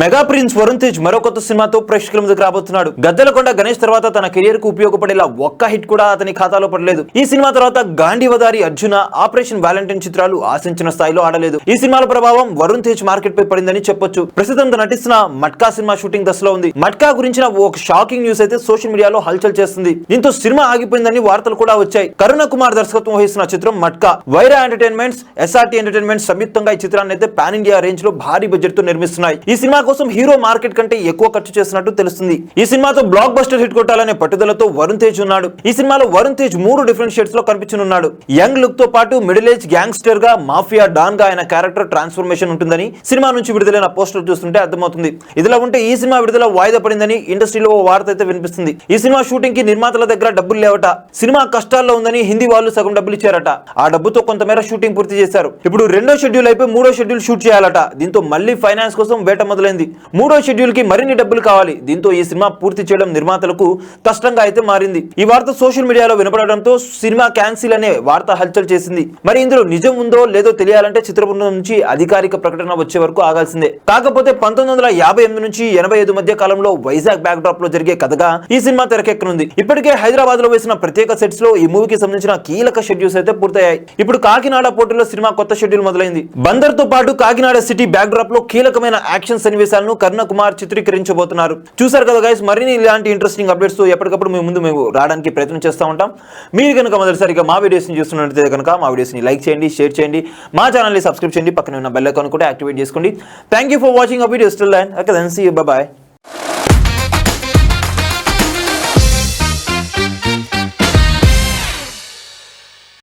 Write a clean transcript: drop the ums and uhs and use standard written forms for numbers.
Mega prince Varun Tej మరో కొత్త సినిమాతో ప్రేక్షకుల ముందుకు రాబోతున్నాడు. గద్దలకొండ గణేష్ తర్వాత తన కెరియర్ కు ఉపయోగపడేలా ఒక్క హిట్ కూడా అతని ఖాతాలో పడలేదు. ఈ సినిమా తర్వాత గాంధీవదారి, అర్జున, ఆపరేషన్ వ్యాలంటైన్ చిత్రాలు ఆశించిన స్థాయిలో ఆడలేదు. ఈ సినిమాల ప్రభావం వరుణ్ తేజ్ మార్కెట్ పై పడిందని చెప్పొచ్చు. ప్రస్తుతం తను నటిస్తున్న మట్కా సినిమా షూటింగ్ దశలో ఉంది. మట్కా గురించిన ఒక షాకింగ్ న్యూస్ అయితే సోషల్ మీడియాలో హల్చల్ చేస్తుంది. దీంతో సినిమా ఆగిపోయిందని వార్తలు కూడా వచ్చాయి. కరుణ కుమార్ దర్శకత్వం వహిస్తున్న చిత్రం matka Wyra entertainments, SRT entertainments సంయుక్తంగా ఈ చిత్రాన్ని అయితే పాన్ ఇండియా రేంజ్ లో భారీ బడ్జెట్ తో నిర్మిస్తున్నాయి. ఈ సినిమా కోసం హీరో మార్కెట్ కంటే ఎక్కువ ఖర్చు చేసినట్టు తెలుస్తుంది. ఈ సినిమాతో బ్లాక్ బస్టర్ హిట్ కొట్టాలనే పట్టుదలతో వరుణ్ తేజ్ ఉన్నాడు. ఈ సినిమాలో వరుణ్ తేజ్ 3 డిఫరెంట్ షేడ్స్ లో కనిపించనున్నాడు. యంగ్ లుక్ తో పాటు మిడిల్ ఏజ్ గ్యాంగ్స్టర్ గా, మాఫియా డాన్ గా ఆయన క్యారెక్టర్ ట్రాన్స్ఫర్మేషన్ ఉంటుందని సినిమా నుంచి విడుదలైన పోస్టర్ చూస్తుంటే అర్థమవుతుంది. ఇదిలా ఉంటే ఈ సినిమా విడుదల వాయిదా పడిందని ఇండస్ట్రీలో ఓ వార్త అయితే వినిపిస్తుంది. ఈ సినిమా షూటింగ్ కి నిర్మాతల దగ్గర డబ్బులు లేవట. సినిమా కష్టాల్లో ఉందని హిందీ వాళ్ళు సగం డబ్బులు ఇచ్చారట. ఆ డబ్బుతో కొంతమేర షూటింగ్ పూర్తి చేశారు. ఇప్పుడు 2వ షెడ్యూల్ అయిపోయి 3వ షెడ్యూల్ షూట్ చేయాలట. దీంతో మళ్ళీ ఫైనాన్స్ కోసం వేట మొదలైంది. 3వ షెడ్యూల్ కి మరిన్ని డబ్బులు కావాలి. దీంతో ఈ సినిమా పూర్తి చేయడం నిర్మాతలకు కష్టంగా అయితే మారింది. ఈ వార్త సోషల్ మీడియాలో వినపడడంతో సినిమా క్యాన్సిల్ అనే వార్త హల్చల్ చేసింది. మరి ఇందులో నిజం ఉందో లేదో తెలియాలంటే చిత్రబృందం నుంచి అధికారిక ప్రకటన వచ్చే వరకు ఆగాల్సిందే. కాకపోతే 1958 నుంచి 85 మధ్య కాలంలో వైజాగ్ బ్యాక్ డ్రాప్ లో జరిగే కథగా ఈ సినిమా తెరకెక్కనుంది. ఇప్పటికే హైదరాబాద్ లో వేసిన ప్రత్యేక సెట్స్ లో ఈ మూవీకి సంబంధించిన కీలక షెడ్యూల్స్ అయితే పూర్తయ్యాయి. ఇప్పుడు కాకినాడ పోర్టులో సినిమా కొత్త షెడ్యూల్ మొదలైంది. బందర్ తో పాటు కాకినాడ సిటీ బ్యాక్ డ్రాప్ లో కీలకమైన యాక్షన్ సన్నివేశాలను కరుణ కుమార్ చిత్రీకరించబోతున్నారు. చూసారు కదా గైస్, మరిన్ని ఇలాంటి ఇంట్రెస్టింగ్ అప్డేట్స్ తో ఎప్పటికప్పుడు మేము రావడానికి ప్రయత్నం చేస్తూ ఉంటాం. మీరు కనుక మొదటిసారిగా మా వీడియోస్ ని చూస్తున్నట్లయితే కనుక మా వీడియోస్ ని లైక్ చేయండి, షేర్ చేయండి, మా ఛానల్ ని సబ్స్క్రైబ్ చేయండి, పక్కన ఉన్న బెల్ ఐకాన్ కూడా యాక్టివేట్ చేసుకోండి. Thank you for watching our videos. Till then, okay then see you, bye by.